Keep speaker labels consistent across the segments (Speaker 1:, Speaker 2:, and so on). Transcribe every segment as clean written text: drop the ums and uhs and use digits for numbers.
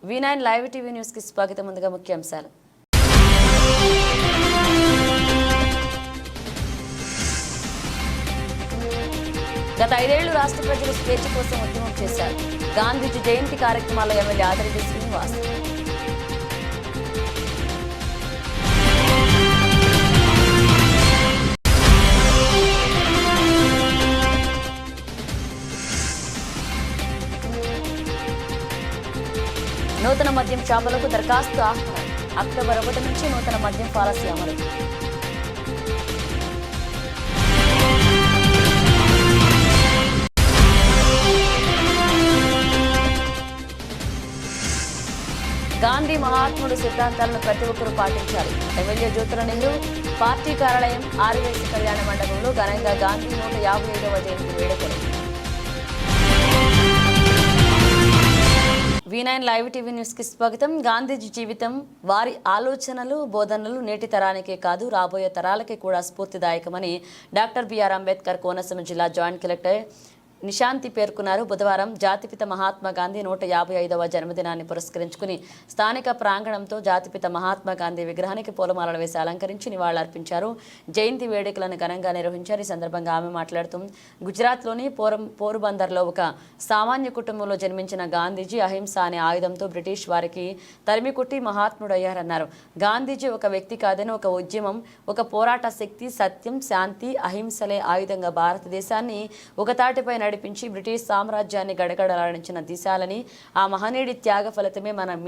Speaker 1: V9 live TV news కి స్వాగతం. ముందుగా ముఖ్యాంశాలు. గత 5 ఏళ్లు రాష్ట్ర ప్రజలు స్వేచ్ఛ కోసం ఉద్యమం చేశారు. గాంధీజీ జయంతి కార్యక్రమాల్లో ఎమ్మెల్యే ఆదిరెడ్డి శ్రీనివాస్. నూతన మద్యం షాపులకు దరఖాస్తు ఆహ్వానం. అక్టోబర్ 1 నుంచి నూతన మద్యం పాలసీ అమలు. గాంధీ మహాత్ముడు సిద్ధాంతాలను ప్రతి ఒక్కరూ పాటించాలి. ఎమ్మెల్యే జ్యోతుల నెహ్రూ పార్టీ కార్యాలయం ఆర్వీఎస్ కళ్యాణ మండపంలో ఘనంగా గాంధీ 155వ జయంతి వేడుకలు. V9 లైవ్ టీవీ న్యూస్ కి స్వాగతం. గాంధీజీ జీవితం, వారి ఆలోచనలు, బోధనలు నేటి తరానికే కాదు రాబోయే తరాలకి కూడా స్ఫూర్తిదాయకమని డాక్టర్ బిఆర్ అంబేద్కర్ కోనసీమ జిల్లా జాయింట్ కలెక్టర్ నిశాంతి పేర్కొన్నారు. బుధవారం జాతిపిత మహాత్మా గాంధీ 155వ జన్మదినాన్ని పురస్కరించుకుని స్థానిక ప్రాంగణంతో జాతిపిత మహాత్మా గాంధీ విగ్రహానికి పూలమాలలు వేసి అలంకరించి నివాళులర్పించారు. జయంతి వేడుకలను ఘనంగా నిర్వహించారు. ఈ సందర్భంగా ఆమె మాట్లాడుతూ గుజరాత్లోని పోరుబందర్లో ఒక సామాన్య కుటుంబంలో జన్మించిన గాంధీజీ అహింస అనే ఆయుధంతో బ్రిటిష్ వారికి తరిమికొట్టి మహాత్ముడయ్యారన్నారు. గాంధీజీ ఒక వ్యక్తి కాదని, ఒక ఉద్యమం, ఒక పోరాట శక్తి. సత్యం, శాంతి, అహింసలే ఆయుధంగా భారతదేశాన్ని ఒకతాటిపై నడిపించి బ్రిటిష్ సామ్రాజ్యాన్ని గడగడలాడించిన దిశాలని, ఆ మహనీయుడి త్యాగ ఫలితమే మనం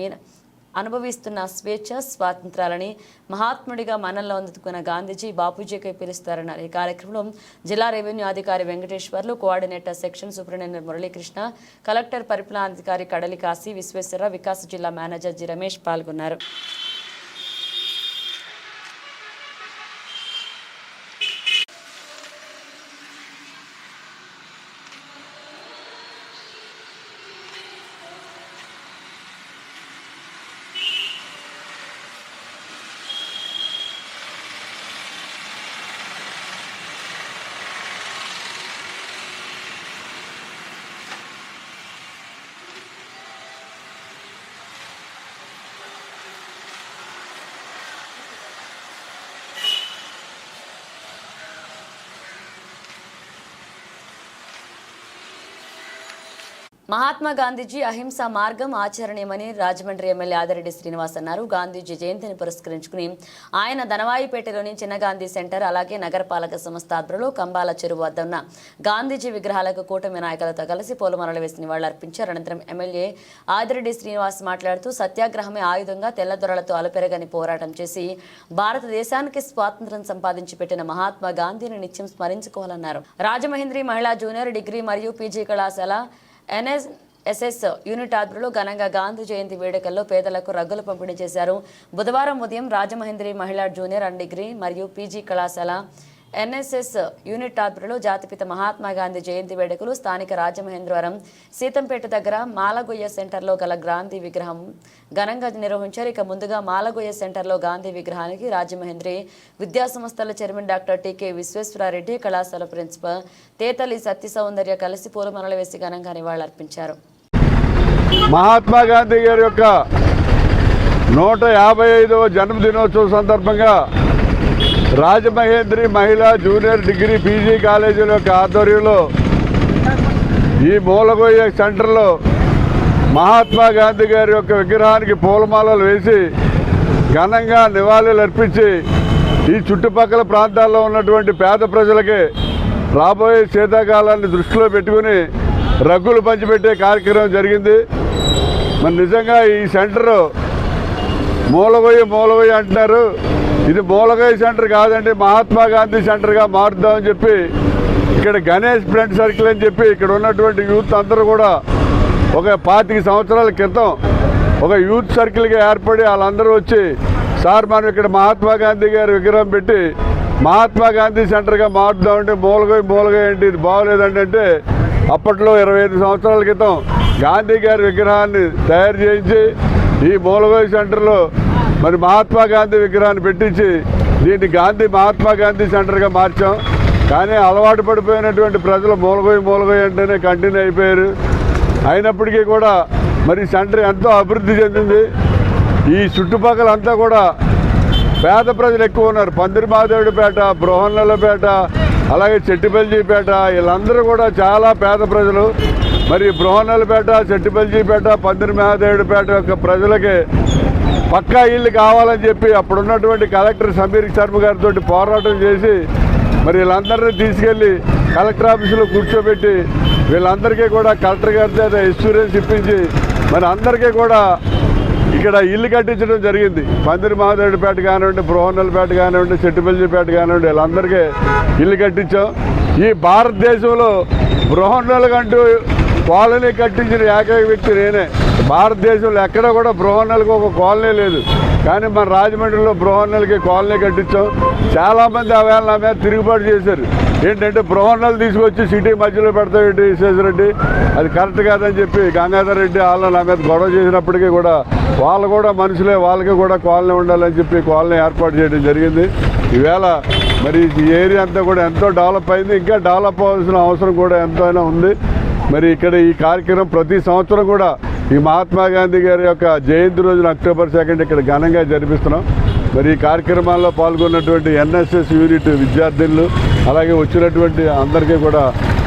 Speaker 1: అనుభవిస్తున్న స్వేచ్ఛ, స్వాతంత్రాలని మహాత్ముడిగా మనల్లో అందుకున్న గాంధీజీ బాపూజీకి పిలుస్తారన్నారు. ఈ కార్యక్రమంలో జిల్లా రెవెన్యూ అధికారి Venkateswarlu, coordinator section superintendent Muralikrishna, collector పరిపాలనాధికారి కడలి కాశీ విశ్వేశ్వరరావు, వికాస్ జిల్లా మేనేజర్ జి రమేష్ పాల్గొన్నారు. మహాత్మా గాంధీజీ అహింస మార్గం ఆచరణీయమని రాజమండ్రి ఎమ్మెల్యే ఆదిరెడ్డి శ్రీనివాస్ అన్నారు. గాంధీజీ జయంతిని పురస్కరించుకుని ఆయన ధనవాయిపేటలోని చిన్న గాంధీ సెంటర్, అలాగే నగరపాలక సంస్థ ఆధ్వర్యంలో కంబాల చెరువు వద్ద ఉన్న గాంధీజీ విగ్రహాలకు కూటమి నాయకులతో కలిసి పూలమాలలు వేసి నివాళులర్పించారు. అనంతరం ఎమ్మెల్యే ఆదిరెడ్డి శ్రీనివాస్ మాట్లాడుతూ సత్యాగ్రహమే ఆయుధంగా తెల్లదొరలతో అలుపెరగని పోరాటం చేసి భారతదేశానికి స్వాతంత్ర్యం సంపాదించి పెట్టిన మహాత్మా గాంధీని నిత్యం స్మరించుకోవాలన్నారు. రాజమహేంద్రి మహిళా జూనియర్ డిగ్రీ మరియు పీజీ కళాశాల NSS యూనిట్ ఆధ్వర్యంలో ఘనంగా గాంధీ జయంతి వేడుకల్లో పేదలకు రగ్గులు పంపిణీ చేశారు. బుధవారం ఉదయం రాజమహేంద్రి మహిళా జూనియర్ అండ్ డిగ్రీ మరియు పీజీ కళాశాల NSS యూనిట్ ఆధ్వర్యంలో జాతిపిత మహాత్మా గాంధీ జయంతి వేడుకలు స్థానిక రాజమహేంద్రవరం సీతంపేట దగ్గర మాలగొయ్య సెంటర్లో గల గాంధీ విగ్రహం ఘనంగా నిర్వహించారు. ఇక ముందుగా మాలగొయ్య సెంటర్లో గాంధీ విగ్రహానికి రాజమహేంద్రి విద్యా సంస్థల చైర్మన్ డాక్టర్ టి.కె. విశ్వేశ్వరారెడ్డి, కళాశాల ప్రిన్సిపల్ తేతలి సత్య సౌందర్య కలిసి పూలమాలలు వేసి ఘనంగా నివాళులర్పించారు.
Speaker 2: మహాత్మా గాంధీ గారి యొక్క 155వ జన్మదినోత్సవం సందర్భంగా రాజమహేంద్రి మహిళా జూనియర్ డిగ్రీ పీజీ కాలేజీల యొక్క ఆధ్వర్యంలో ఈ మూలగొయ్య సెంటర్లో మహాత్మా గాంధీ గారి యొక్క విగ్రహానికి పూలమాలలు వేసి ఘనంగా నివాళులు అర్పించి ఈ చుట్టుపక్కల ప్రాంతాల్లో ఉన్నటువంటి పేద ప్రజలకి రాబోయే శీతాకాలాన్ని దృష్టిలో పెట్టుకుని రగ్గులు పంచిపెట్టే కార్యక్రమం జరిగింది. మరి నిజంగా ఈ సెంటరు మూలగొయ్య అంటున్నారు. ఇది మూలగొయ్య సెంటర్ కాదండి, మహాత్మా గాంధీ సెంటర్గా మారుద్దామని చెప్పి ఇక్కడ గణేష్ ఫ్రెండ్ సర్కిల్ అని చెప్పి ఇక్కడ ఉన్నటువంటి యూత్ అందరూ కూడా ఒక 25 సంవత్సరాల క్రితం ఒక యూత్ సర్కిల్గా ఏర్పడి వాళ్ళందరూ వచ్చి సార్ మనం ఇక్కడ మహాత్మా గాంధీ గారి విగ్రహం పెట్టి మహాత్మా గాంధీ సెంటర్గా మారుద్దామంటే మూలగొయ్య ఏంటి ఇది బాగోలేదండి అంటే అప్పట్లో 25 సంవత్సరాల క్రితం గాంధీ గారి విగ్రహాన్ని తయారు చేయించి ఈ మూలగొయ్య సెంటర్లో మరి మహాత్మా గాంధీ విగ్రహాన్ని పెట్టించి దీన్ని మహాత్మా గాంధీ సెంటర్గా మార్చాం. కానీ అలవాటు పడిపోయినటువంటి ప్రజలు మూలగొయ్య అంటేనే కంటిన్యూ అయిపోయారు. అయినప్పటికీ కూడా మరి సెంటర్ ఎంతో అభివృద్ధి చెందింది. ఈ చుట్టుపక్కల అంతా కూడా పేద ప్రజలు ఎక్కువ ఉన్నారు. పందిరిమాదేవుడిపేట, బృహన్నలపేట, అలాగే చెట్టిపల్లిపేట, వీళ్ళందరూ కూడా చాలా పేద ప్రజలు. మరి బృహన్నలపేట, చెట్టిపల్లిపేట, పందిరిమాదేవుడిపేట యొక్క ప్రజలకి పక్కా ఇల్లు కావాలని చెప్పి అప్పుడున్నటువంటి కలెక్టర్ సమీర్ శర్మ గారితో పోరాటం చేసి మరి వీళ్ళందరినీ తీసుకెళ్ళి కలెక్టర్ ఆఫీసులో కూర్చోబెట్టి వీళ్ళందరికీ కూడా కలెక్టర్ గారి చేత ఇన్సూరెన్స్ ఇప్పించి మరి అందరికీ కూడా ఇక్కడ ఇల్లు కట్టించడం జరిగింది. పందిరిమాదేవుడిపేట కానివ్వండి, బృహన్నలపేట కానివ్వండి, చెట్టిపల్లిపేట కానివ్వండి, వీళ్ళందరికీ ఇల్లు కట్టించాం. ఈ భారతదేశంలో బృహన్నలకంటూ కాలనీ కట్టించిన ఏకైక వ్యక్తి నేనే. భారతదేశంలో ఎక్కడ కూడా బృహన్నలకు ఒక కాలనీ లేదు, కానీ మన రాజమండ్రిలో బృహన్నలకి కాలనీ కట్టించాం. చాలామంది ఆ వేళ నా మీద తిరుగుబాటు చేశారు. ఏంటంటే బృహన్నలు తీసుకొచ్చి సిటీ మధ్యలో పెడతాడు విశ్వేశ్వరరెడ్డి, అది కరెక్ట్ కాదని చెప్పి గంగాధర్ రెడ్డి వాళ్ళు నా మీద గొడవ చేసినప్పటికీ కూడా వాళ్ళు కూడా మనుషులే, వాళ్ళకి కూడా కాలనీ ఉండాలని చెప్పి కాలనీ ఏర్పాటు చేయడం జరిగింది. ఈవేళ మరి ఈ ఏరియా అంతా కూడా ఎంతో డెవలప్ అయింది. ఇంకా డెవలప్ అవ్వాల్సిన అవసరం కూడా ఎంతైనా ఉంది. మరి ఇక్కడ ఈ కార్యక్రమం ప్రతి సంవత్సరం కూడా ఈ మహాత్మా గాంధీ గారి యొక్క జయంతి రోజున October 2 ఇక్కడ ఘనంగా జరిపిస్తున్నాం. మరి ఈ కార్యక్రమాల్లో పాల్గొన్నటువంటి NSS యూనిట్ విద్యార్థులు అలాగే వచ్చినటువంటి అందరికీ కూడా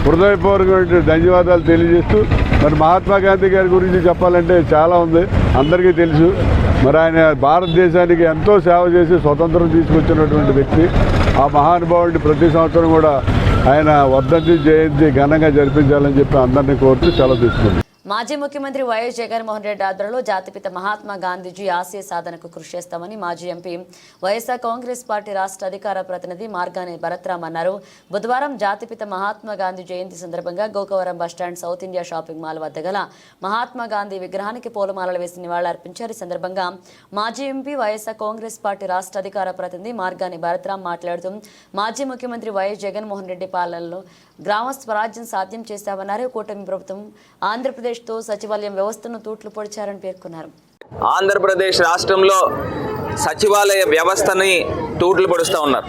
Speaker 2: హృదయపూర్వకమైన ధన్యవాదాలు తెలియజేస్తూ, మరి మహాత్మా గాంధీ గారి గురించి చెప్పాలంటే చాలా ఉంది, అందరికీ తెలుసు. మరి ఆయన భారతదేశానికి ఎంతో సేవ చేసి స్వతంత్రం తీసుకొచ్చినటువంటి వ్యక్తి. ఆ మహానుభావుడిని ప్రతి సంవత్సరం కూడా ఆయన వర్ధంతి జయంతి ఘనంగా జరిపించాలని చెప్పి అందరినీ కోరుతూ సెలవు తీసుకుంది.
Speaker 1: మాజీ ముఖ్యమంత్రి వైఎస్ జగన్మోహన్ రెడ్డి ఆధ్వర్యంలో జాతిపిత మహాత్మా గాంధీజీ ఆశయ సాధనకు కృషి చేస్తామని మాజీ ఎంపీ వైఎస్ఆర్ కాంగ్రెస్ పార్టీ రాష్ట్ర అధికార ప్రతినిధి మార్గాని భరత్రామ్ అన్నారు. బుధవారం జాతిపిత మహాత్మా గాంధీ జయంతి సందర్భంగా Gokavaram bus stand south India shopping mall వద్ద గల మహాత్మా గాంధీ విగ్రహానికి పూలమాలలు వేసి నివాళులర్పించారు. ఈ సందర్భంగా మాజీ ఎంపీ వైఎస్ఆర్ కాంగ్రెస్ పార్టీ రాష్ట్ర అధికార ప్రతినిధి మార్గాని భరత్రామ్ మాట్లాడుతూ మాజీ ముఖ్యమంత్రి వైఎస్ జగన్మోహన్ రెడ్డి పాలనలో గ్రామ స్వరాజ్యం సాధ్యం చేశామన్నారు. కూటమి ప్రభుత్వం ఆంధ్రప్రదేశ్తో సచివాలయం వ్యవస్థను తూట్లు పొడిచారని పేర్కొన్నారు.
Speaker 3: ఆంధ్రప్రదేశ్ రాష్ట్రంలో సచివాలయ వ్యవస్థని తూట్లు పొడుస్తూ ఉన్నారు.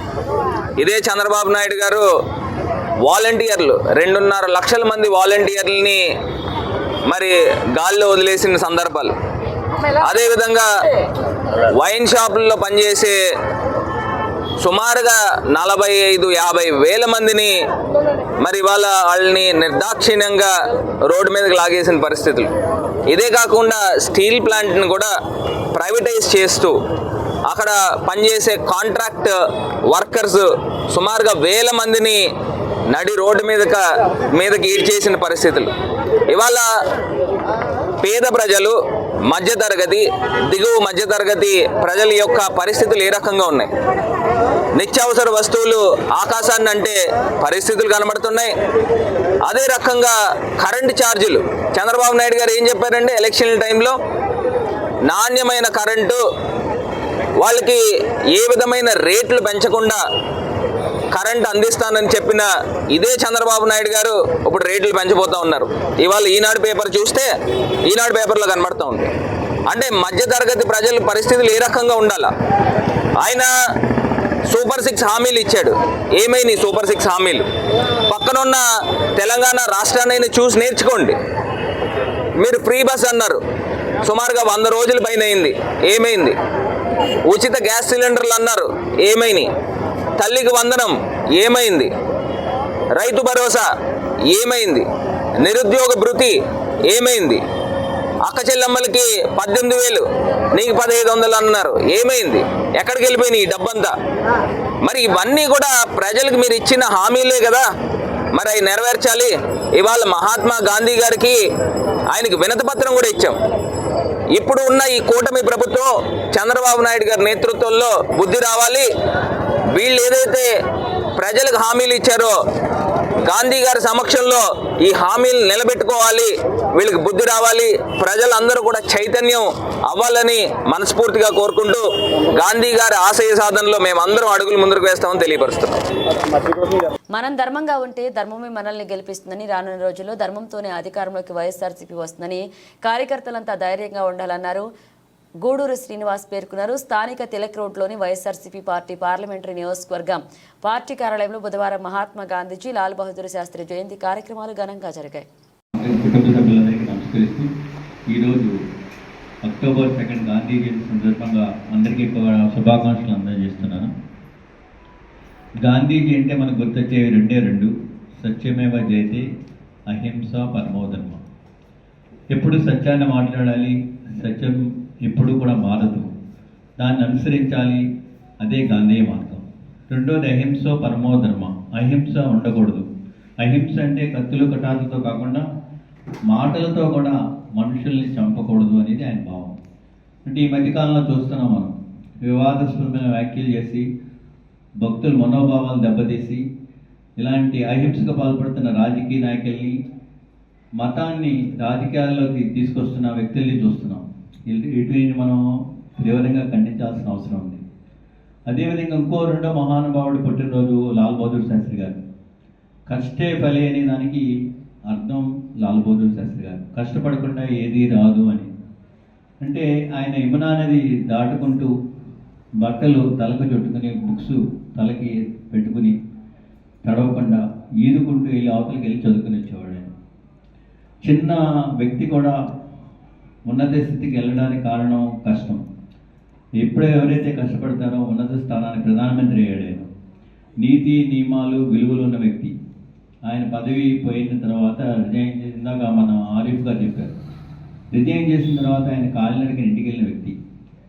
Speaker 3: ఇదే చంద్రబాబు నాయుడు గారు వాలంటీర్లు 2.5 లక్షల మంది వాలంటీర్లని మరి గాల్లో వదిలేసిన సందర్భాలు, అదేవిధంగా వైన్ షాపుల్లో పనిచేసే సుమారుగా 45-50 వేల మందిని మరి వాళ్ళని నిర్దాక్షిణ్యంగా రోడ్డు మీదకి లాగేసిన పరిస్థితులు. ఇదే కాకుండా స్టీల్ ప్లాంట్ని కూడా ప్రైవేటైజ్ చేస్తూ అక్కడ పనిచేసే కాంట్రాక్ట్ వర్కర్స్ సుమారుగా 1000 మందిని నడి రోడ్డు మీదకి ఈడ్చేసిన పరిస్థితులు. ఇవాళ పేద ప్రజలు, మధ్యతరగతి, దిగువ మధ్యతరగతి ప్రజల యొక్క పరిస్థితులు ఏ రకంగా ఉన్నాయి? నిత్యావసర వస్తువులు ఆకాశాన్ని అంటే పరిస్థితులు కనబడుతున్నాయి. అదే రకంగా కరెంటు ఛార్జీలు, చంద్రబాబు నాయుడు గారు ఏం చెప్పారంటే ఎలక్షన్ల టైంలో నాణ్యమైన కరెంటు వాళ్ళకి ఏ విధమైన రేట్లు పెంచకుండా కరెంట్ అందిస్తానని చెప్పిన ఇదే చంద్రబాబు నాయుడు గారు ఇప్పుడు రేట్లు పెంచబోతూ ఉన్నారు. ఇవాళ ఈనాడు పేపర్ చూస్తే ఈనాడు పేపర్లో కనబడుతూ ఉంది. అంటే మధ్యతరగతి ప్రజల పరిస్థితులు ఏ రకంగా ఉండాలా? ఆయన సూపర్ 6 హామీలు ఇచ్చాడు. ఏమైనా సూపర్ 6 హామీలు? పక్కనున్న తెలంగాణ రాష్ట్రాన్ని చూసి నేర్చుకోండి. మీరు ఫ్రీ బస్ అన్నారు, సుమారుగా 100 రోజుల పైన అయింది, ఏమైంది? ఉచిత గ్యాస్ సిలిండర్లు అన్నారు, ఏమైనాయి? తల్లికి వందనం ఏమైంది? రైతు భరోసా ఏమైంది? నిరుద్యోగ భృతి ఏమైంది? అక్క చెల్లెమ్మలకి 18,000, నీకు 1,500 అన్నారు, ఏమైంది? ఎక్కడికి వెళ్ళిపోయినాయి ఈ డబ్బంతా? మరి ఇవన్నీ కూడా ప్రజలకు మీరు ఇచ్చిన హామీలే కదా, మరి అవి నెరవేర్చాలి. ఇవాళ మహాత్మా గాంధీ గారికి ఆయనకి వినతి పత్రం కూడా ఇచ్చాం. ఇప్పుడు ఉన్న ఈ కూటమి ప్రభుత్వం చంద్రబాబు నాయుడు గారి నేతృత్వంలో బుద్ధి రావాలి. వీళ్ళు ఏదైతే ప్రజలకు హామీలు ఇచ్చారో గాంధీ గారి సమక్షంలో ఈ హామీలు నిలబెట్టుకోవాలి, వీళ్ళకి బుద్ధి రావాలి, ప్రజలందరూ కూడా చైతన్యం అవ్వాలని మనస్ఫూర్తిగా కోరుకుంటూ గాంధీ గారి ఆశయ సాధనలో మేమందరం అడుగులు ముందుకు వేస్తామని తెలియపరుస్తున్నాం.
Speaker 1: మనం ధర్మంగా ఉంటే ధర్మమే మనల్ని గెలిపిస్తుందని, రానున్న రోజుల్లో ధర్మంతోనే అధికారంలోకి వైఎస్ఆర్సీపీ వస్తుందని కార్యకర్తలంతా ధైర్యంగా ఉండాలన్నారు. గూడూరు శ్రీనివాస్ పేర్కొన్నారు. స్థానిక తిలక్ రోడ్లోని వైఎస్ఆర్సీపీ పార్టీ పార్లమెంటరీ నియోజకవర్గం పార్టీ కార్యాలయంలో బుధవారం మహాత్మా గాంధీజీ, లాల్ బహదూర్ శాస్త్రి జయంతి కార్యక్రమాలు ఘనంగా జరిగాయి.
Speaker 4: కుటుంబ సభ్యులందరికీ నమస్కరిస్తూ ఈరోజు అక్టోబర్ 2 గాంధీ జయంతి సందర్భంగా అందరికీ ఎక్కువ శుభాకాంక్షలు అందజేస్తున్నాను. గాంధీజీ అంటే మనకు గుర్తొచ్చేవి రెండు, సత్యమేవ జయతే, అహింస పరమో ధర్మ. ఎప్పుడు సత్యాన్ని మాట్లాడాలి, సత్యం ఎప్పుడు కూడా మారదు, దాన్ని అనుసరించాలి, అదే గాంధీ మార్గం. రెండోది అహింస పరమో ధర్మ, అహింస ఉండకూడదు. అహింస అంటే కత్తులు కటాలతో కాకుండా మాటలతో కూడా మనుషుల్ని చంపకూడదు అనేది ఆయన భావం. అంటే ఈ మధ్యకాలంలో చూస్తున్నాం మనం, వివాదాస్పదమైన వ్యాఖ్యలు చేసి భక్తుల మనోభావాలు దెబ్బతీసి ఇలాంటి అహింసకు పాల్పడుతున్న రాజకీయ నాయకుల్ని, మతాన్ని రాజకీయాల్లోకి తీసుకొస్తున్న వ్యక్తుల్ని చూస్తున్నాం. వీటిని మనం తీవ్రంగా ఖండించాల్సిన అవసరం ఉంది. అదేవిధంగా ఇంకో రెండో మహానుభావుడు పుట్టినరోజు లాల్ బహదూర్ శాస్త్రి గారు. కష్టే ఫలే అనే దానికి అర్థం లాల్ బహదూర్ శాస్త్రి గారు, కష్టపడకుండా ఏది రాదు అని. అంటే ఆయన యమునా నది దాటుకుంటూ బట్టలు తలకు చుట్టుకుని, బుక్స్ తలకి పెట్టుకుని, తడవకుండా ఈదుకుంటూ వెళ్ళి అవతలకి వెళ్ళి చదువుకుని వచ్చేవాడు ఆయన. చిన్న వ్యక్తి కూడా ఉన్నత స్థితికి వెళ్ళడానికి కారణం కష్టం. ఎప్పుడో ఎవరైతే కష్టపడతారో ఉన్నత స్థానానికి ప్రధానమంత్రి అయ్యాడు ఆయన. నీతి నియమాలు విలువలు ఉన్న వ్యక్తి. ఆయన పదవి పోయిన తర్వాత రిజైన్ చేసిందాక మన ఆరిఫ్ గారు చెప్పారు, రిజైన్ చేసిన తర్వాత ఆయన కాలినడకన ఇంటికి వెళ్ళిన వ్యక్తి.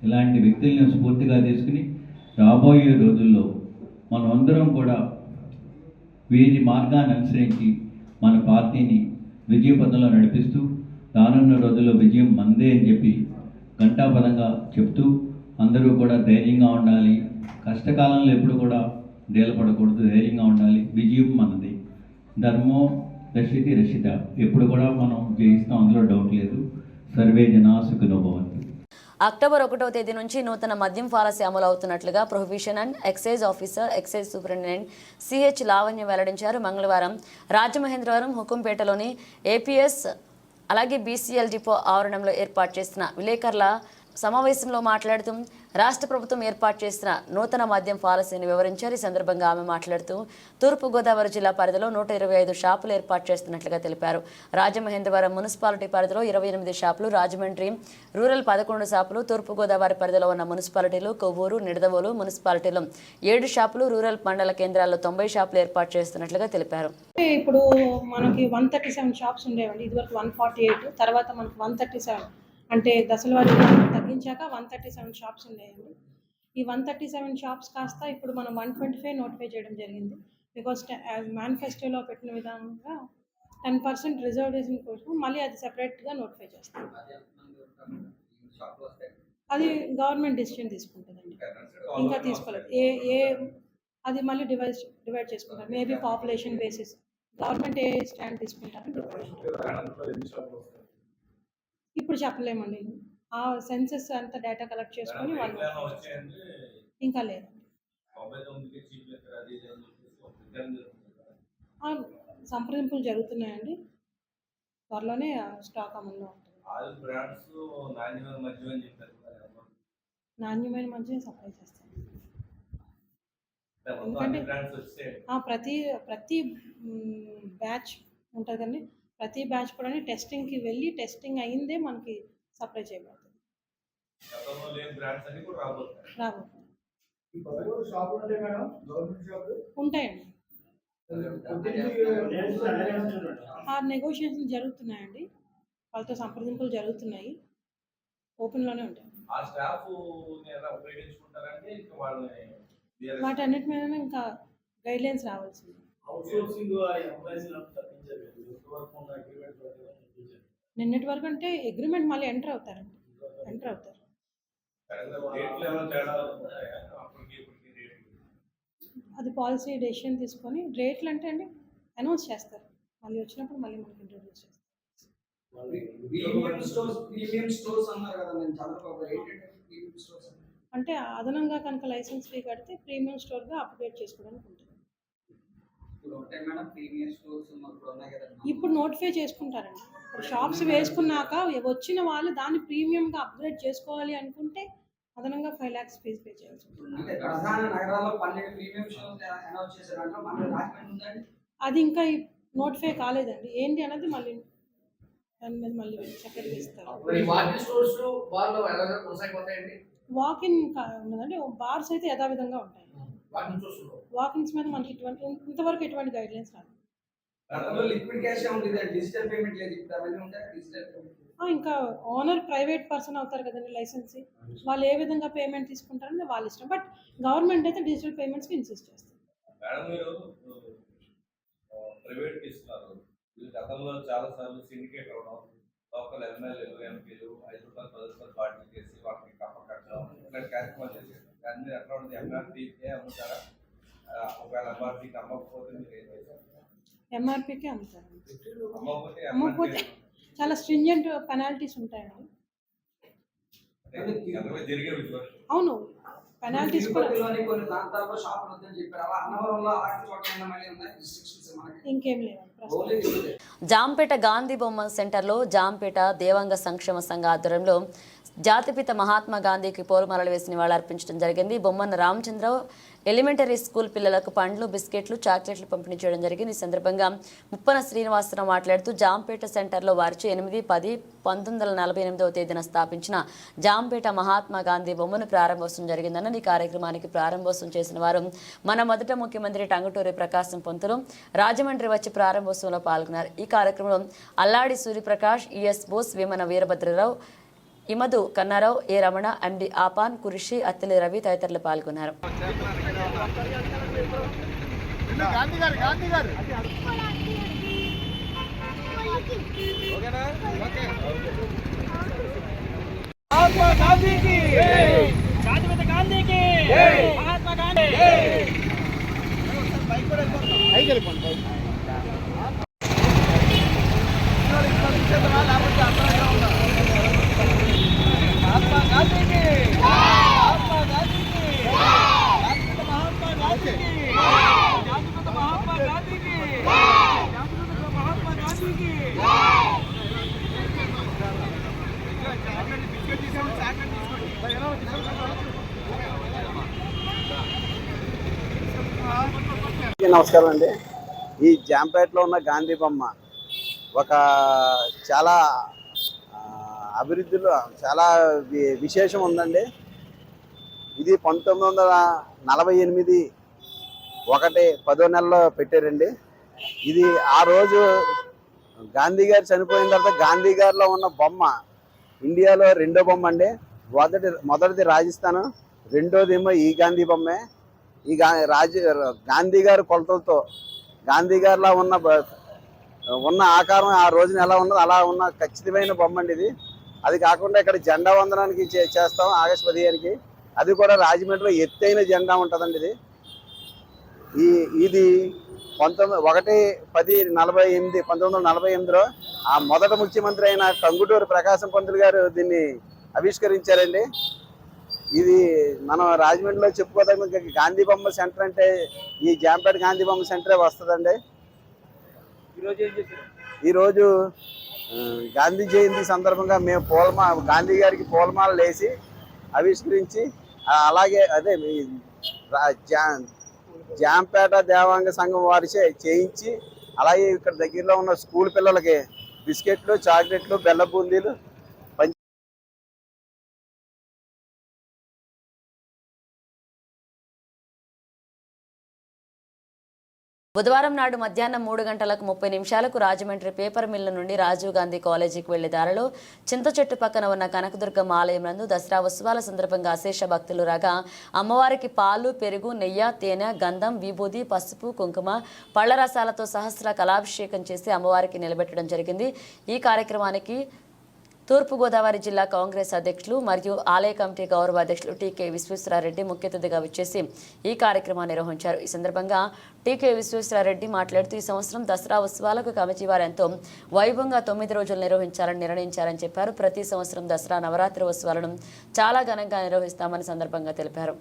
Speaker 4: ఇలాంటి వ్యక్తుల్ని స్ఫూర్తిగా తీసుకుని రాబోయే రోజుల్లో మనం అందరం కూడా వీరి మార్గాన్ని అనుసరించి మన పార్టీని విజయపథంలో నడిపిస్తూ రానున్న రోజుల్లో విజయం మందే అని చెప్పి ఘంటాపదంగా చెప్తూ అందరూ కూడా ధైర్యంగా ఉండాలి. కష్టకాలంలో ఎప్పుడు కూడా డేలపడకూడదు, ధైర్యంగా ఉండాలి. విజయం మనది. ధర్మో రక్షితి రక్షిత, ఎప్పుడు కూడా మనం జయిస్తాం, అందులో డౌట్ లేదు. సర్వే జనా సుఖినో భవంతు.
Speaker 1: అక్టోబర్ 1వ తేదీ నుంచి నూతన మద్యం పాలసీ అమలు అవుతున్నట్లుగా prohibition and excise officer, excise superintendent CH Lavanya వెల్లడించారు. మంగళవారం రాజమహేంద్రవరం హుకుంపేటలోని ఏపీఎస్ అలాగే బీసీఎల్ డిపో ఆవరణంలో ఏర్పాటు చేసిన విలేకరుల సమావేశంలో మాట్లాడుతూ రాష్ట్ర ప్రభుత్వం ఏర్పాటు చేసిన నూతన మద్యం పాలసీని వివరించారు. ఈ సందర్భంగా ఆమె మాట్లాడుతూ తూర్పుగోదావరి జిల్లా పరిధిలో 125 షాపులు ఏర్పాటు చేస్తున్నట్లుగా తెలిపారు. రాజమహేంద్రవరం మున్సిపాలిటీ పరిధిలో 28 షాపులు, రాజమండ్రి రూరల్ 11 షాపులు, తూర్పుగోదావరి పరిధిలో ఉన్న మున్సిపాలిటీలు కొవ్వూరు, నిడదవోలు మున్సిపాలిటీలో 7 షాపులు, రూరల్ మండల కేంద్రాల్లో 90 షాపులు ఏర్పాటు చేస్తున్నట్లుగా తెలిపారు.
Speaker 5: ఇప్పుడు మనకి 137 షాప్స్ ఉండేవండి. ఇదివరకు 148, తర్వాత మనకి 137 అంటే దశల వారీగా తగ్గించాక 137 షాప్స్ ఉండేయండి. ఈ 137 షాప్స్ కాస్త ఇప్పుడు మనం 125 నోటిఫై చేయడం జరిగింది. బికాస్ మేనిఫెస్టోలో పెట్టిన విధంగా 10% రిజర్వేషన్ కోసం మళ్ళీ అది సెపరేట్గా నోటిఫై చేస్తాం. అది గవర్నమెంట్ డిసిషన్ తీసుకుంటుందండి, ఇంకా తీసుకోలేదు. అది మళ్ళీ డివైడ్ చేసుకుంటారు. Maybe population basis government a stand తీసుకుంటారని ఇప్పుడు చెప్పలేమండి. ఆ సెన్సెస్ అంతా డేటా కలెక్ట్ చేసుకొని వాళ్ళు ఇంకా లేదు. సంప్రదింపులు జరుగుతున్నాయండి. త్వరలోనే స్టాక్ అమల్లో ఉంటుంది. నాణ్యమైన మద్యం సప్లై చేస్తాం. ఎందుకంటే ప్రతి బ్యాచ్ ఉంటుంది కానీ ప్రతి బ్యాచ్ కూడా టెస్టింగ్కి వెళ్ళి టెస్టింగ్ అయిందే మనకి సప్లై చేయబడుతుంది. ఉంటాయండి. ఆ నెగోషియేషన్ జరుగుతున్నాయండి, వాళ్ళతో సంప్రదింపులు జరుగుతున్నాయి. ఓపెన్లోనే ఉంటాయి. వాటన్నిటి మీద ఇంకా గైడ్లైన్స్ రావాల్సింది. నిన్నటి వరకు అంటే అగ్రిమెంట్ మళ్ళీ ఎంటర్ అవుతారు. అది పాలసీ డెసిషన్ తీసుకొని రేట్లు అంటే అండి అనౌన్స్ చేస్తారు. మళ్ళీ వచ్చినప్పుడు మళ్ళీ మనకి ఇంట్రొడ్యూస్ చేస్తారు. అంటే అదనంగా కనుక లైసెన్స్ ఫీ కడితే ప్రీమియం స్టోర్గా అప్గ్రేడ్ చేసుకోవడానికి ఉంటుంది. ఇప్పుడు నోటిఫై చేసుకుంటారండి. ఇప్పుడు షాప్స్ వేసుకున్నాక వచ్చిన వాళ్ళు దాన్ని ప్రీమియంగా అప్గ్రేడ్ చేసుకోవాలి అనుకుంటే అదనంగా 5 lakhs ఫీజు పే చేయాల్సి ఉంటుంది. అది ఇంకా నోటిఫై కాలేదండి. ఏంటి అన్నది మళ్ళీ దాని మీద మళ్ళీ చక్కెర వేస్తారు. వాక్ ఇన్ ఉన్నదండి, బార్స్ అయితే యథావిధంగా ఉంటాయి. వాకింగ్స్ మీద మనకి ఇంతవరకు ఎటువంటి గైడ్ లైన్స్ రాదు. ఇంకా ఓనర్ ప్రైవేట్ పర్సన్ అవుతారు కదండి, లైసెన్స్ వాళ్ళు ఏ విధంగా పేమెంట్ తీసుకుంటారని వాళ్ళ ఇష్టం. బట్ గవర్నమెంట్ అయితే డిజిటల్ పేమెంట్స్కి ఇన్సిస్ట్ చేస్తారు.
Speaker 6: ప్రైవేట్ ఇస్తున్నారు. గతంలో చాలా సార్లు సిండికేట్ అవడం, లోకల్ ఎమ్మెల్యేలు ఎంపీలు 5 రూపాయలు 10 రూపాయలు పార్టీ చేసి వాటిని కట్టడం ఇలాంటి కార్యక్రమాలు చేశారు. దాని మీద ఎట్లా ఉంది? ఎంఆర్పీకే అమ్ముతారా? ఒకవేళ ఎంఆర్పీకి అమ్మకపోతే మీరు ఏం చేశారు?
Speaker 5: ఎంఆర్పీకే అమ్ముతారు. అమ్మకపోతే చాలా స్ట్రింజెంట్ పెనాల్టీస్ ఉంటాయండి. అవును, పెనాల్టీస్ కూడా. ఇంకేం లేదు.
Speaker 1: జాంపేట గాంధీ బొమ్మ సెంటర్లో జాంపేట దేవాంగ సంక్షేమ సంఘ ఆధ్వర్యంలో జాతిపిత మహాత్మా గాంధీకి పూలమాలలు వేసి నివాళులర్పించడం జరిగింది. బొమ్మన్న రామచంద్రరావు ఎలిమెంటరీ స్కూల్ పిల్లలకు పండ్లు, బిస్కెట్లు, చాక్లెట్లు పంపిణీ చేయడం జరిగింది. ఈ సందర్భంగా ముప్పన శ్రీనివాసరావు మాట్లాడుతూ జాంపేట సెంటర్లో వారిచే 8-10-1948వ తేదీన స్థాపించిన జాంపేట మహాత్మా గాంధీ బొమ్మను ప్రారంభోత్సవం జరిగిందన్న ఈ కార్యక్రమానికి ప్రారంభోత్సవం చేసిన వారు మన మొదట ముఖ్యమంత్రి టంగుటూరి ప్రకాశం పంతులు రాజమండ్రి వచ్చి ప్రారంభోత్సవంలో పాల్గొన్నారు. ఈ కార్యక్రమంలో అల్లాడి సూర్యప్రకాష్, ఈఎస్ బోస్, వేమన వీరభద్రరావు, ఇమదు కన్నారావు, ఏ రమణ, ఎండి ఆపాన్, కురిషి, అత్తిలి రవి తదితరులు పాల్గొన్నారు.
Speaker 7: నమస్కారం అండి. ఈ జాంపేటలో ఉన్న గాంధీ బొమ్మ ఒక చాలా అభివృద్ధిలో చాలా విశేషం ఉందండి. ఇది 1948 10వ నెలలో పెట్టారండి. ఇది ఆ రోజు గాంధీ గారు చనిపోయిన తర్వాత గాంధీ గారిలో ఉన్న బొమ్మ ఇండియాలో రెండో బొమ్మ అండి. మొదటిది రాజస్థాన్, రెండోదేమో ఈ గాంధీ బొమ్మే. ఈ గాంధీ గారి కొలతలతో గాంధీ గారిలో ఉన్న ఆకారం ఆ రోజున ఎలా ఉన్నదో అలా ఉన్న ఖచ్చితమైన బొమ్మ అండి ఇది. అది కాకుండా ఇక్కడ జెండా వందనానికి చేస్తాం ఆగస్టు 15కి. అది కూడా రాజమండ్రిలో ఎత్తైన జెండా ఉంటుందండి. ఇది 1948లో ఆ మొదటి ముఖ్యమంత్రి అయిన టంగుటూరి ప్రకాశం పంతులు గారు దీన్ని ఆవిష్కరించారండి. ఇది మనం రాజమండ్రిలో చెప్పుకోదగ్గ గాంధీ బొమ్మ సెంటర్ అంటే ఈ జాంపేట గాంధీ బొమ్మ సెంటరే వస్తుందండి. ఈరోజు గాంధీ జయంతి సందర్భంగా మేము గాంధీ గారికి పూలమాలలు వేసి ఆవిష్కరించి, అలాగే అదే జాంపేట దేవాంగ సంఘం వారిచే చేయించి, అలాగే ఇక్కడ దగ్గరలో ఉన్న స్కూల్ పిల్లలకి బిస్కెట్లు, చాక్లెట్లు, బెల్ల బూందీలు
Speaker 1: బుధవారం నాడు మధ్యాహ్నం 3:30 రాజమండ్రి పేపర్ మిల్లు నుండి రాజీవ్ గాంధీ కాలేజీకి వెళ్లే దారిలో చింత చెట్టు పక్కన ఉన్న కనకదుర్గమ్మ ఆలయం నందు దసరా ఉత్సవాల సందర్భంగా అశేష భక్తులు రాగా అమ్మవారికి పాలు, పెరుగు, నెయ్యి, తేనె, గంధం, విభూది, పసుపు, కుంకుమ, పళ్ల రసాలతో సహస్ర కళాభిషేకం చేసి అమ్మవారికి నిలబెట్టడం జరిగింది. ఈ కార్యక్రమానికి తూర్పుగోదావరి జిల్లా కాంగ్రెస్ అధ్యక్షులు మరియు ఆలయ కమిటీ గౌరవ అధ్యక్షులు టీకే విశ్వేశ్వరారెడ్డి ముఖ్య అతిథిగా విచ్చేసి ఈ కార్యక్రమాన్ని నిర్వహించారు. ఈ సందర్భంగా టీకే విశ్వేశ్వరారెడ్డి మాట్లాడుతూ ఈ సంవత్సరం దసరా ఉత్సవాలకు కమిటీ వారు ఎంతో వైభవంగా 9 రోజులు నిర్వహించాలని నిర్ణయించారని చెప్పారు. ప్రతి సంవత్సరం దసరా నవరాత్రి ఉత్సవాలను చాలా ఘనంగా నిర్వహిస్తామని సందర్భంగా తెలిపారు.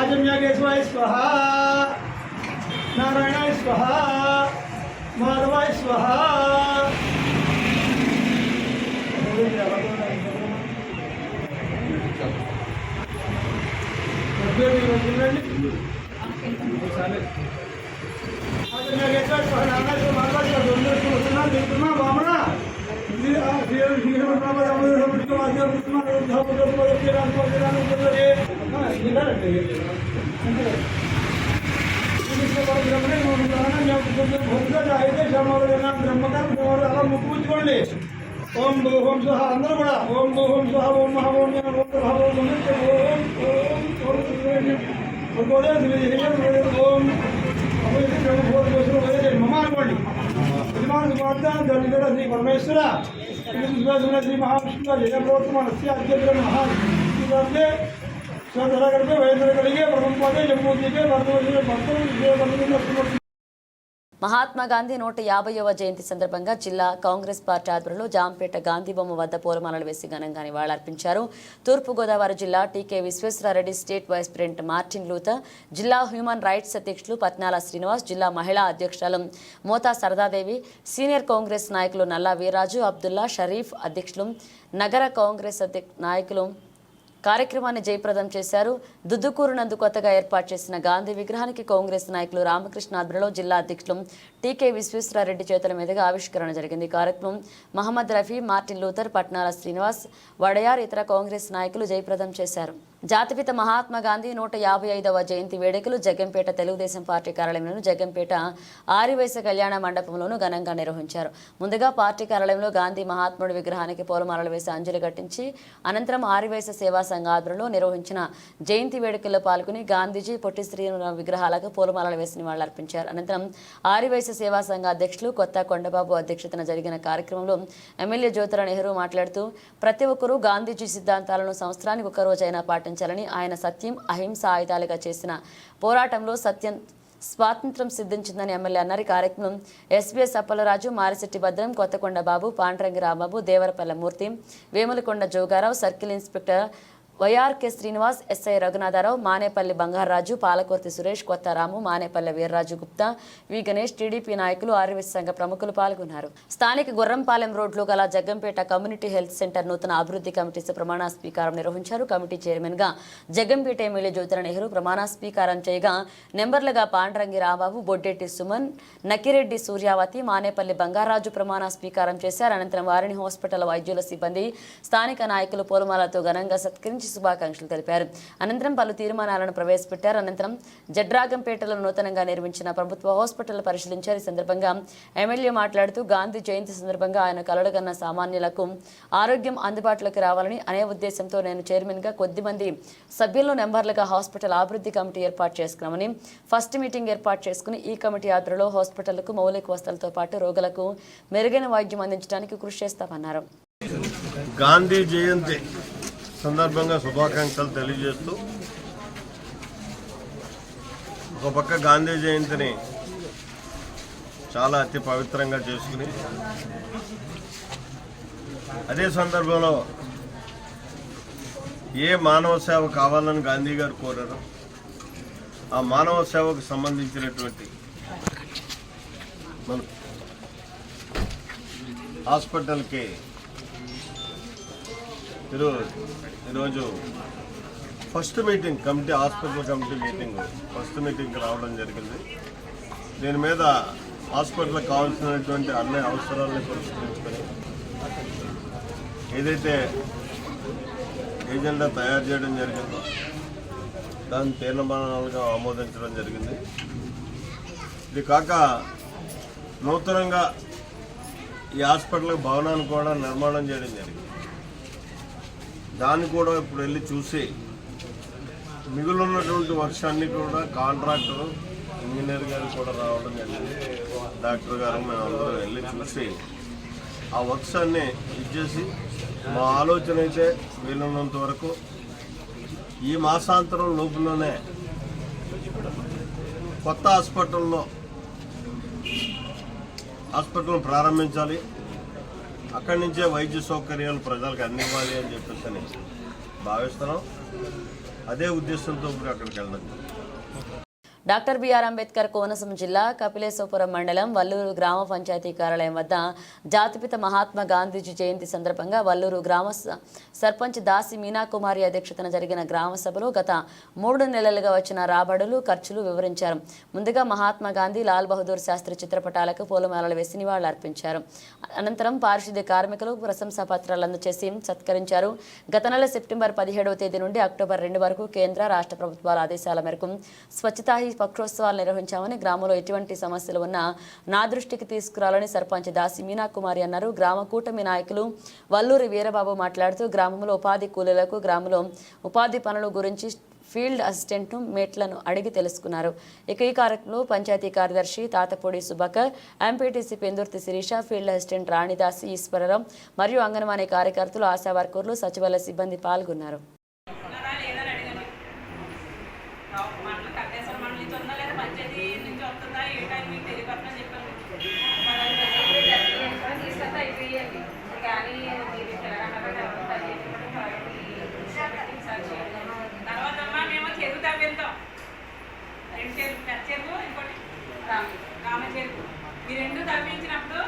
Speaker 8: आजम्यागेश्वराय स्वाहा, नारायणाय स्वाहा, మాధవాయ స్వాహ. అలా ముక్కుపుచ్చుకోండి. ఓం భూ ఓం స్వహ అందరూ కూడా ఓం భూ ఓం స్వహ ఓం మహా ఓం ఓం మమ అనుకోండి. శ్రీ పరమేశ్వర శ్రీ మహావిష్ణు జయప్రోత్తమస్య అధ్యక్ష మహా స్వధరగడిపే వైద్యుడిగే ప్రథమపదే జమ్మూదీపే భక్తులు.
Speaker 1: మహాత్మా గాంధీ 150వ జయంతి సందర్భంగా జిల్లా కాంగ్రెస్ పార్టీ ఆధ్వర్యంలో జాంపేట గాంధీ బొమ్మ వద్ద పూలమాలలు వేసి ఘనంగా నివాళులర్పించారు. తూర్పుగోదావరి జిల్లా TK Visweswarareddy, state vice president Martin Luther, జిల్లా హ్యూమన్ రైట్స్ అధ్యక్షులు పట్నాల శ్రీనివాస్, జిల్లా మహిళా అధ్యక్షురాలు మోతా సరదాదేవి, సీనియర్ కాంగ్రెస్ నాయకులు నల్లా వీరాజు, అబ్దుల్లా షరీఫ్ అధ్యక్షులు, నగర కాంగ్రెస్ నాయకులు కార్యక్రమాన్ని జయప్రదం చేశారు. దుద్దుకూరు నందు కొత్తగా ఏర్పాటు చేసిన గాంధీ విగ్రహానికి కాంగ్రెస్ నాయకులు రామకృష్ణ ఆధ్వర్యంలో జిల్లా అధ్యక్షులు టీకే విశ్వేశ్వరారెడ్డి చేతుల మీదుగా ఆవిష్కరణ జరిగింది. కార్యక్రమం మహమ్మద్ రఫీ, మార్టిన్ లూథర్, పట్నాల శ్రీనివాస్, వడయార్ ఇతర కాంగ్రెస్ నాయకులు జయప్రదం చేశారు. జాతిపిత మహాత్మా గాంధీ 155వ జయంతి వేడుకలు జగ్గంపేట తెలుగుదేశం పార్టీ కార్యాలయంలోను, జగ్గంపేట ఆరివైశ్య కళ్యాణ మండపంలోనూ ఘనంగా నిర్వహించారు. ముందుగా పార్టీ కార్యాలయంలో గాంధీ మహాత్ముడి విగ్రహానికి పూలమాలలు వేసి అంజలి ఘటించి అనంతరం ఆరివైశ్య సేవా సంఘ ఆధ్వర్యంలో నిర్వహించిన జయంతి వేడుకల్లో పాల్గొని గాంధీజీ, పొట్టి శ్రీరాములు విగ్రహాలకు పూలమాలలు వేసి నివాళులర్పించారు. అనంతరం ఆరివైశ్య సేవా సంఘ అధ్యక్షులు కొత్త కొండబాబు అధ్యక్షతన జరిగిన కార్యక్రమంలో ఎమ్మెల్యే జ్యోతుల నెహ్రూ మాట్లాడుతూ ప్రతి ఒక్కరూ గాంధీజీ సిద్ధాంతాలను సంవత్సరానికి ఒక రోజైనా పాటించాలని, ఆయన సత్యం, అహింస ఆయుధాలుగా చేసిన పోరాటంలో స్వాతంత్రం సిద్ధించిందని ఎమ్మెల్యే అన్నారు. కార్యక్రమం SBS Appalaraju, Marisetti Bhadram, Kothakonda Babu, Pandrangi Rambabu, Devarapalla Murthy, Vemulakonda Jogarao, circle inspector YRK Srinivas, SI Raghunatharao, Manepalli Bangaraju, Palakurthi Suresh, Kotharamu, Manepalli Veerraju Gupta, V Ganesh, TDP నాయకులు, ఆర్వీఎస్ సంఘ ప్రముఖులు పాల్గొన్నారు. స్థానిక గుర్రంపాలెం రోడ్లో గల జగ్గంపేట కమ్యూనిటీ హెల్త్ సెంటర్ నూతన అభివృద్ధి కమిటీ ప్రమాణ స్వీకారం నిర్వహించారు. కమిటీ చైర్మన్ గా జగ్గంపేట ఎమ్మెల్యే జ్యోతుల నెహ్రూ ప్రమాణ స్వీకారం చేయగా నెంబర్లుగా పాండ్రంగి రాంబాబు, బొడ్డెట్టి సుమన్, నకిరెడ్డి సూర్యావతి, మానేపల్లి బంగారాజు ప్రమాణ స్వీకారం చేశారు. అనంతరం వారిని హాస్పిటల్ వైద్యుల సిబ్బంది, స్థానిక నాయకులు పూలమాలతో ఘనంగా సత్కరించి శుభాకాంక్షలు తెలిపారు. అనంతరం పలు తీర్మానాలను ప్రవేశపెట్టారు. అనంతరం జడ్రాగంపేటలో నూతనంగా నిర్మించిన ప్రభుత్వ హాస్పిటల్ పరిశీలించారు. ఈ సందర్భంగా ఎమ్మెల్యే మాట్లాడుతూ గాంధీ జయంతి సందర్భంగా ఆయన కలలుగన్న సామాన్యులకు ఆరోగ్యం అందుబాటులోకి రావాలని అనే ఉద్దేశంతో నేను చైర్మన్ గా కొద్దిమంది సభ్యులను నెంబర్లుగా హాస్పిటల్ అభివృద్ధి కమిటీ ఏర్పాటు చేసుకున్నామని, ఫస్ట్ మీటింగ్ ఏర్పాటు చేసుకుని ఈ కమిటీ ఆధ్వర్యంలో హాస్పిటల్కు మౌలిక వసతులతో పాటు రోగులకు మెరుగైన వైద్యం అందించడానికి కృషి చేస్తామన్నారు.
Speaker 9: గాంధీ జయంతి సందర్భంగా శుభాకాంక్షలు తెలియజేస్తూ ఒక పక్క గాంధీ జయంతిని చాలా అతి పవిత్రంగా చేసుకుని అదే సందర్భంలో ఏ మానవ సేవ కావాలని గాంధీ గారు కోరారో ఆ మానవ సేవకు సంబంధించినటువంటి మన హాస్పిటల్కి ఈరోజు first meeting committee, hospital committee first మీటింగ్కి రావడం జరిగింది. దీని మీద హాస్పిటల్కి కావాల్సినటువంటి అన్ని అవసరాలను పరిష్కరించుకొని ఏదైతే ఏజెండా తయారు చేయడం జరిగిందో దాన్ని తీర్మానాలుగా ఆమోదించడం జరిగింది. ఇది కాక నూతనంగా ఈ హాస్పిటల్ భవనాన్ని కూడా నిర్మాణం చేయడం జరిగింది. దాన్ని కూడా ఇప్పుడు వెళ్ళి చూసి మిగులున్నటువంటి వర్షాన్ని కూడా కాంట్రాక్టర్, ఇంజనీర్ గారు కూడా రావడం జరిగింది. డాక్టర్ గారు మేమందరం వెళ్ళి చూసి ఆ వర్క్స్ అన్నీ ఇచ్చేసి మా ఆలోచన అయితే వీలున్నంత వరకు ఈ మాసాంతరం లోపులోనే కొత్త హాస్పిటల్ ప్రారంభించాలి, అక్కడి నుంచే వైద్య సౌకర్యాలు ప్రజలకు అందివ్వాలి అని చెప్పేసి భావిస్తున్నాం. అదే ఉద్దేశంతో అక్కడికి వెళ్ళడం.
Speaker 1: డాక్టర్ బిఆర్ అంబేద్కర్ కోనసీమ జిల్లా కపిలేశ్వపురం మండలం వల్లూరు గ్రామ పంచాయతీ కార్యాలయం వద్ద జాతిపిత మహాత్మా గాంధీజీ జయంతి సందర్భంగా వల్లూరు గ్రామ సర్పంచ్ దాసి మీనాకుమారి అధ్యక్షతన జరిగిన గ్రామ సభలో గత 3 నెలలుగా వచ్చిన రాబడులు ఖర్చులు వివరించారు. ముందుగా మహాత్మా గాంధీ, లాల్ బహదూర్ శాస్త్రి చిత్రపటాలకు పూలమాలలు వేసి నివాళులర్పించారు. అనంతరం పారిశుద్ధ్య కార్మికులు ప్రశంసా పత్రాలు అందజేసి సత్కరించారు. గత నెల సెప్టెంబర్ 17వ తేదీ నుండి అక్టోబర్ 2 వరకు కేంద్ర, రాష్ట్ర ప్రభుత్వాల ఆదేశాల మేరకు స్వచ్ఛతా పక్షోత్సవాలు నిర్వహించామని, గ్రామంలో ఎటువంటి సమస్యలు ఉన్నా నా దృష్టికి తీసుకురాలని సర్పంచ్ దాసి మీనాకుమారి అన్నారు. గ్రామ కూటమి నాయకులు వల్లూరి వీరబాబు మాట్లాడుతూ గ్రామంలో ఉపాధి కూలీలకు గ్రామంలో ఉపాధి పనుల గురించి ఫీల్డ్ అసిస్టెంట్ను మేట్లను అడిగి తెలుసుకున్నారు. ఇక ఈ కార్యక్రమంలో పంచాయతీ కార్యదర్శి Tatapudi Subhakar, MPTC Pendurthi Sirisha, field assistant Ranidasi Eswararao మరియు అంగన్వాడీ కార్యకర్తలు, ఆశా వర్కర్లు, సచివాలయ సిబ్బంది పాల్గొన్నారు.
Speaker 10: ఈ రెండు తప్పించినప్పుడు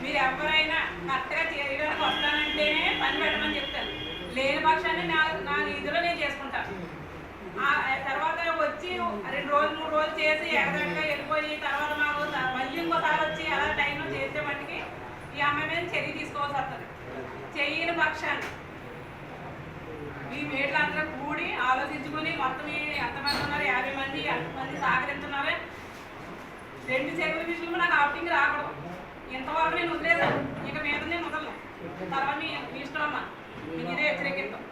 Speaker 10: మీరు ఎవరైనా కరెక్ట్గా చేయడానికి వస్తానంటేనే పని పెట్టమని చెప్తాను. లేని పక్షాన్ని నా నిధులు నేను చేసుకుంటాను. తర్వాత వచ్చి 2 రోజులు 3 రోజులు చేసి ఎగదట్టుగా వెళ్ళిపోయి తర్వాత మాకు మళ్ళీ ఇంకోసారి వచ్చి అలా టైంలో చేసే మట్టికి ఈ అమ్మాయి మీద చర్య తీసుకోవాల్సి వస్తుంది. చెయ్యని పక్షాన్ని మీ మేట్లందరూ కూడి ఆలోచించుకుని మొత్తం ఎంతమంది ఉన్నారు, 50 మంది, ఎంతమంది సహకరిస్తున్నారే. 2 చెరువుల విషయంలో నాకు ఆప్టింగ్ రాకూడదు. ఇంతవరకు నేను వదిలేసాను, ఇక మీద నేను వదలను. తర్వాత మీ ఇష్టం అమ్మా, మీకు ఇదే హెచ్చరికిస్తాం.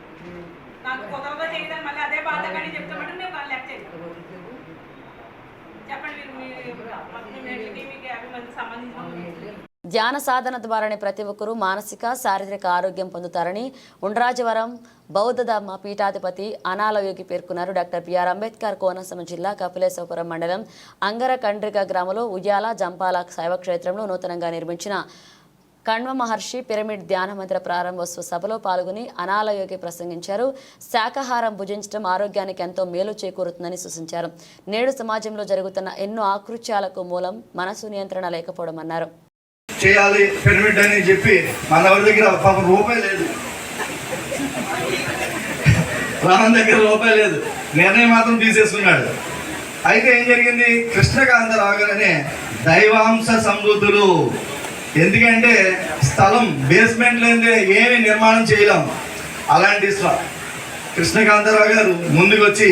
Speaker 10: నాకు కుదరదో చేయదని మళ్ళీ అదే బాధ కానీ చెప్తామంటే నేను లెక్క చేస్తాను. చెప్పండి, మీరు మొత్తం మేట్లకి మీకు 50 మందికి సంబంధించిన
Speaker 1: ధ్యాన సాధన ద్వారానే ప్రతి ఒక్కరూ మానసిక, శారీరక ఆరోగ్యం పొందుతారని ఉండ్రాజవరం బౌద్ధధర్మ పీఠాధిపతి అనాలయోగి పేర్కొన్నారు. డాక్టర్ బిఆర్ అంబేద్కర్ కోనసీమ జిల్లా కపిలేశ్వపురం మండలం అంగరకండ్రిక గ్రామంలో ఉయ్యాల జంపాల శైవక్షేత్రంలో నూతనంగా నిర్మించిన కణ్వ మహర్షి పిరమిడ్ ధ్యాన మందిర ప్రారంభోత్సవ సభలో పాల్గొని అనాలయోగి ప్రసంగించారు. శాకాహారం భుజించడం ఆరోగ్యానికి ఎంతో మేలు చేకూరుతుందని సూచించారు. నేడు సమాజంలో జరుగుతున్న ఎన్నో ఆకృత్యాలకు మూలం మనసు నియంత్రణ లేకపోవడం అన్నారు.
Speaker 8: చేయాలి పిరమిడ్ అని చెప్పి మన ఎవరి దగ్గర పాపం రూపాయి లేదు, రామన్ దగ్గర రూపాయి లేదు, నిర్ణయం మాత్రం తీసేసుకున్నాడు. అయితే ఏం జరిగింది, కృష్ణకాంతరావు గారు అనే దైవాంశ సంబుద్ధులు. ఎందుకంటే స్థలం బేస్మెంట్ లేదే ఏమి నిర్మాణం చేయలేం. అలాంటి కృష్ణకాంతరావు గారు ముందుకు వచ్చి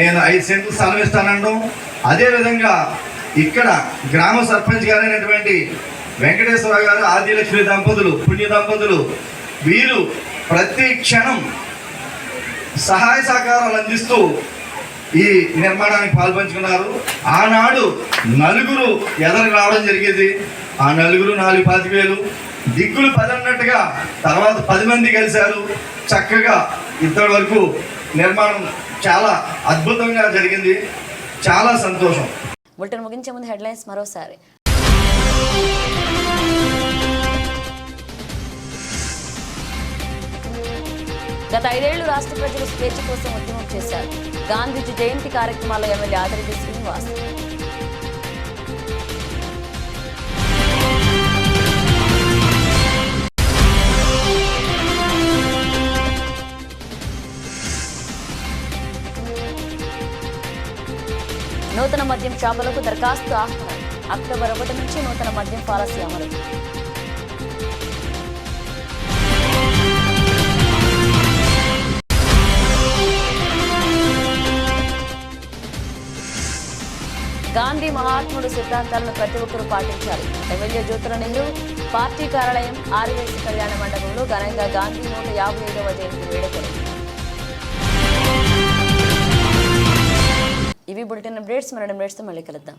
Speaker 8: నేను 5 సెంట్లు స్థలం ఇస్తానంటాం. అదేవిధంగా ఇక్కడ గ్రామ సర్పంచ్ గారైనటువంటి వెంకటేశ్వరరావు గారు, ఆదిలక్ష్మి దంపతులు, పుణ్య దంపతులు, వీరు ప్రతి క్షణం సహాయ సహకారాలు అందిస్తూ ఈ నిర్మాణానికి పాల్పంచుకున్నారు. ఆనాడు 4 ఎదరికి రావడం జరిగేది. ఆ 4 4,25,000 దిక్కులు 10 అన్నట్టుగా తర్వాత 10 మంది కలిశారు. చక్కగా ఇప్పటి వరకు నిర్మాణం చాలా అద్భుతంగా జరిగింది. చాలా సంతోషం.
Speaker 1: బులెటిన్ ముగించే ముందు హెడ్లైన్స్ మరోసారి. గత 5 ఏళ్లు రాష్ట్ర ప్రజలు స్వేచ్ఛ కోసం ఉద్యమం చేశారు. గాంధీజీ జయంతి కార్యక్రమాల్లో ఎమ్మెల్యే ఆదిరెడ్డి శ్రీనివాస్. నూతన మద్యం షాపులకు దరఖాస్తు ఆహ్వానం. అక్టోబర్ 1 నుంచి నూతన మద్యం పాలసీ అమలు. గాంధీ మహాత్ముడు సిద్ధాంతాలను ప్రతి ఒక్కరూ పాటించాలి. ఎమ్మెల్యే జ్యోతుల నెహ్రూ. పార్టీ కార్యాలయం ఆర్యవేసి కళ్యాణ మండపంలో ఘనంగా గాంధీ 155వ జయంతి వేడుకలు. ఇవి బులెటిన్ అప్డేట్స్. మరో అప్డేట్స్తో మళ్ళీ కలుద్దాం.